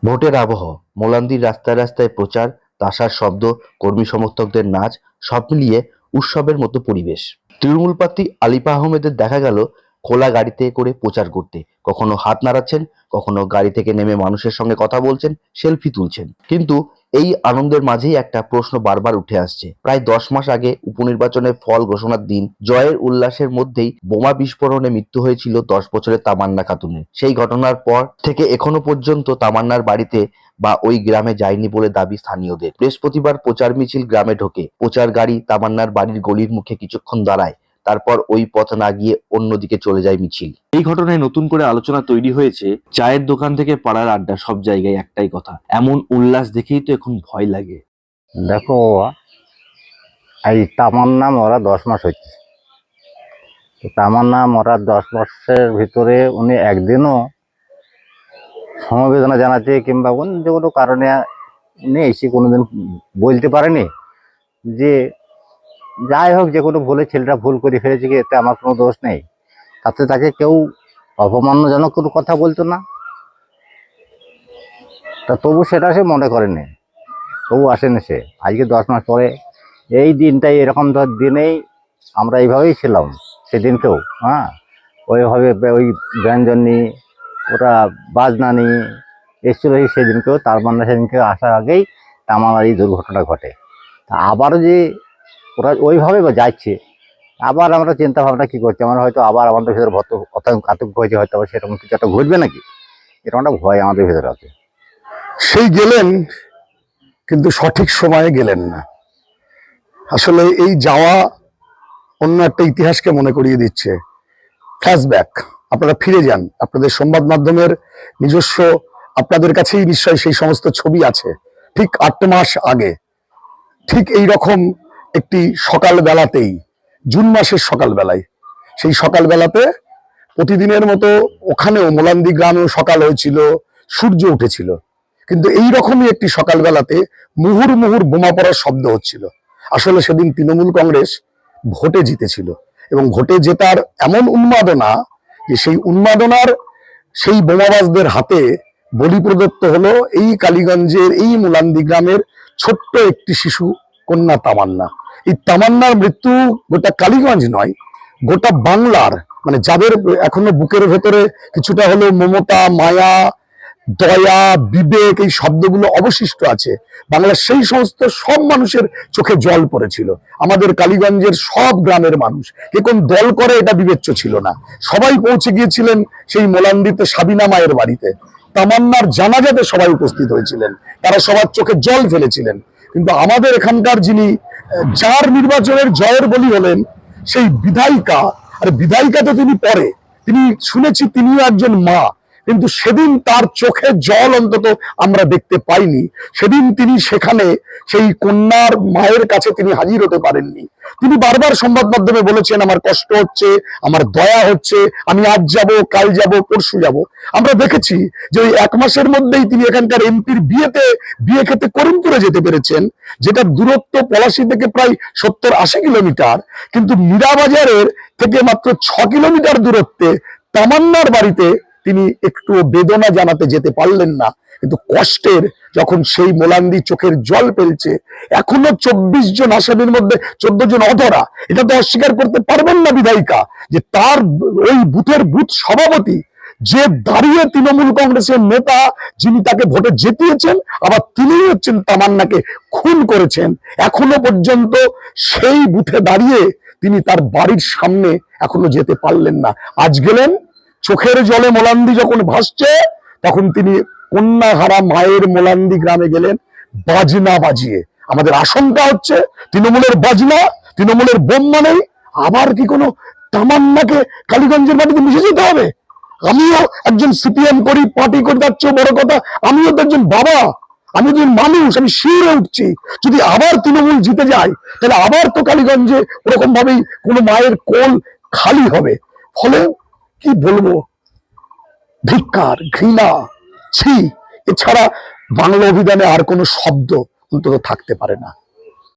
ভোটের আবহ, মোলান্দির রাস্তায় রাস্তায় প্রচার, তাশার শব্দ, কর্মী সমর্থকদের নাচ, সব মিলিয়ে উৎসবের মতো পরিবেশ। তৃণমূল প্রার্থী আলিপা আহমেদের দেখা গেল খোলা গাড়িতে করে প্রচার করতে। কখনো হাত নাড়াচ্ছেন, কখনো গাড়ি থেকে নেমে মানুষের সঙ্গে কথা বলছেন, সেলফি তুলছেন। কিন্তু এই আনন্দের মাঝেই একটা প্রশ্ন বারবার উঠে আসছে। প্রায় 10 মাস আগে উপনির্বাচনের ফল ঘোষণার দিন জয়ের উল্লাসের মধ্যেই বোমা বিস্ফোরণে মৃত্যু হয়েছিল 10 বছরের তামান্না খাতুনের। সেই ঘটনার পর থেকে এখনো পর্যন্ত তামান্নার বাড়িতে বা ওই গ্রামে যায়নি বলে দাবি স্থানীয়দের। বৃহস্পতিবার প্রচার মিছিল গ্রামে ঢোকে। প্রচার গাড়ি তামান্নার বাড়ির গলির মুখে কিছুক্ষণ দাঁড়ায়, তারপর ওই পথ না গিয়ে অন্যদিকে চলে যায় মিছিল। এই ঘটনায় নতুন করে আলোচনা তৈরি হয়েছে। চায়ের দোকান থেকে পাড়ার আড্ডা, সব জায়গায় একটাই কথা, এমন উল্লাস দেখেই তো এখন ভয় লাগে। দেখো, এই তামান্না মরা 10 মাস হচ্ছে। তামান্না মরার 10 মাসের ভিতরে উনি একদিনও সমবেদনা জানাতে কিংবা যে কোনো কারণে উনি এসে কোনোদিন বলতে পারেনি যে যাই হোক, যে কোনো ভুলে ছেলেটা ভুল করে ফেলেছে, কি এতে আমার কোনো দোষ নেই। তাতে তাকে কেউ অপমানজনক কোনো কথা বলতো না। তা তবু সেটা সে মনে করেনি, তবু আসেনি সে। আজকে 10 মাস পরে এই দিনটাই, এরকম দিনেই আমরা এইভাবেই ছিলাম সেদিনকেও। ওইভাবে ওই ব্যঞ্জন নিয়ে, ওরা বাজনা নিয়ে এসেছিল সেদিনকেও। তার মানে সেদিনকে আসার আগেই আমার এই দুর্ঘটনা ঘটে। তা আবারও যে ওরা ওইভাবে যাচ্ছে, আবার আমরা চিন্তা ভাবনা কী করছি, আমরা হয়তো আবার আমাদের ভিতরে আতঙ্ক হয়েছে, হয়তো আবার সেরকম কিছু একটা ঘটবে নাকি, এরকম একটা ভয় আমাদের ভিতরে আছে। সেই গেলেন, কিন্তু সঠিক সময়ে গেলেন না। আসলে এই যাওয়া অন্য একটা ইতিহাসকে মনে করিয়ে দিচ্ছে। ফ্ল্যাশব্যাক, আপনারা ফিরে যান, আপনাদের সংবাদ মাধ্যমের নিজস্ব, আপনাদের কাছেই নিশ্চয়ই সেই সমস্ত ছবি আছে। ঠিক 8 মাস আগে ঠিক এই রকম একটি সকাল বেলাতেই, জুন মাসের সকাল বেলায়, সেই সকাল বেলাতে প্রতিদিনের মতো ওখানেও মোলান্দি গ্রামেও সকাল হয়েছিল, সূর্য উঠেছিল। কিন্তু এই রকমই একটি সকালবেলাতে মুহুর মুহুর বোমা পড়ার শব্দ হচ্ছিল। আসলে সেদিন তৃণমূল কংগ্রেস ভোটে জিতেছিল, এবং ভোটে জেতার এমন উন্মাদনা যে সেই উন্মাদনার সেই বোমাবাজদের হাতে বলি প্রদত্ত হলো এই কালীগঞ্জের এই মোলান্দি গ্রামের ছোট্ট একটি শিশু কন্যা তামান্না। এই তামান্নার মৃত্যু গোটা কালীগঞ্জ নয়, গোটা বাংলার, মানে যাদের এখনো বুকের ভেতরে কিছুটা হলো মমতা, মায়া, দয়া, বিবেক এই শব্দগুলো অবশিষ্ট আছে, বাংলার সেই সমস্ত সব মানুষের চোখে জল পড়েছিল। আমাদের কালীগঞ্জের সব গ্রামের মানুষ, কে কোন দল করে এটা বিবেচ্য ছিল না। সবাই পৌঁছে গিয়েছিলেন সেই মোলান্দিতে সাবিনা মায়ের বাড়িতে। তামান্নার জানাজাতে সবাই উপস্থিত হয়েছিলেন, তারা সবার চোখে জল ফেলেছিলেন। কিন্তু আমাদের এখানকার যিনি যার নির্বাচনের জয়ের বলি হলেন সেই বিধায়িকা, আর বিধায়িকা তো তিনি পরে, তিনি শুনেছি তিনিও একজন মা, কিন্তু সেদিন তার চোখে জল অন্তত আমরা দেখতে পাইনি। সেদিন তিনি সেখানে সেই কন্যার মায়ের কাছে তিনি হাজির হতে পারেননি। তিনি বারবার সংবাদ মাধ্যমে বলেছেন, আমার কষ্ট হচ্ছে, আমার দয়া হচ্ছে, আমি আজ যাব, কাল যাব, পরশু যাব। আমরা দেখেছি যে ওই 1 মাসের মধ্যেই তিনি এখানকার এমপির বিয়ে খেতে করিমপুরে যেতে পেরেছেন, যেটা দূরত্ব পলাশী থেকে প্রায় 70-80 কিলোমিটার, কিন্তু মীরাবাজারের থেকে মাত্র 6 কিলোমিটার দূরত্বে তামান্নার বাড়িতে তিনি একটু বেদনা জানাতে যেতে পারলেন না। কিন্তু কষ্টের যখন সেই মোলান্দি চোখের জল ফেলছে, এখনো 24 জন আসামির মধ্যে 14 জন অধরা, এটা তো অস্বীকার করতে পারবেন না বিধায়িকা, যে তার ওই বুথের বুথ সভাপতি, যে দাঁড়িয়ে তৃণমূল কংগ্রেসের নেতা, যিনি তাকে ভোটে জিতিয়েছেন, আবার তিনি হচ্ছেন তামান্নাকে খুন করেছেন, এখনো পর্যন্ত সেই বুথে দাঁড়িয়ে তিনি তার বাড়ির সামনে এখনো যেতে পারলেন না। আজ গেলেন, চোখের জলে মোলান্দি যখন ভাসছে, তখন তিনি কন্যা হারা মায়ের মোলান্দি গ্রামে গেলেন বাজনা বাজিয়ে। আমাদের আশঙ্কা হচ্ছে তৃণমূলের বাজনা, তৃণমূলের বোম মানেই আবার কি কোনো তামান্নাকে কালীগঞ্জের মাটিতে মিশে যেতে হবে। আমিও একজন সিপিএম করি, পার্টি করি, তার চেয়ে বড় কথা আমিও তো একজন বাবা, আমি একজন মানুষ, আমি শিউরে উঠছি। যদি আবার তৃণমূল জিতে যায়, তাহলে আবার তো কালীগঞ্জে ওরকম ভাবেই কোনো মায়ের কোল খালি হবে। ফলে কি বলবো, ধিক্কার, ঘৃণা, ছি, এছাড়া বাংলা অভিধানে আর কোনো শব্দ অন্তত থাকতে পারে না।